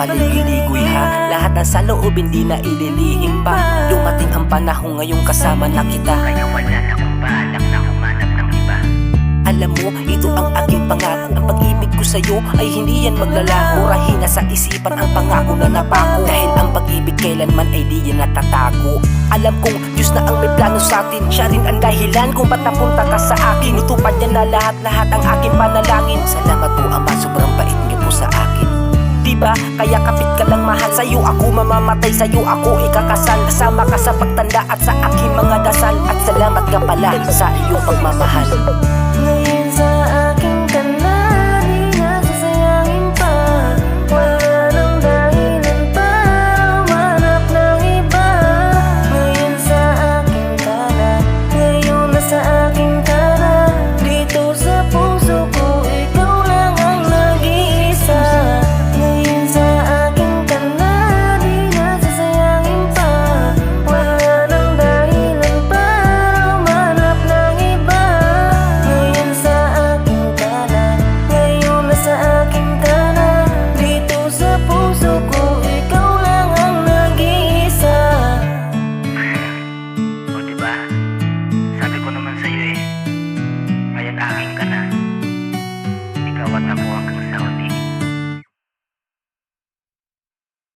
paligid-ligoy ha. Lahat ng saloobin di na ililihim pa. Dumating ang panahon ngayong kasama na kita, Kaya wala na akong balak na humanap ng iba. alam mo, ito ang aking pangako. Ang pag-ibig ko sa'yo ay hindi yan maglalaho. Murahin na sa isipan ang pangako na napako. Dahil ang pag-ibig kailanman ay di yan natatago. Alam kong Diyos na ang may plano sa'tin. Siya rin ang dahilan kung ba't napunta ka sa akin. Itupad niya na lahat-lahat ang aking panalangin. Salamat po Ama, sobrang bait niyo po sa akin. Diba? Kaya kapit ka lang mahal. Sa'yo ako mamamatay, sa'yo ako ikakasal. Kasama ka sa pagtanda at sa aking mga dasal. At salamat ka pala sa iyong pagmamahal.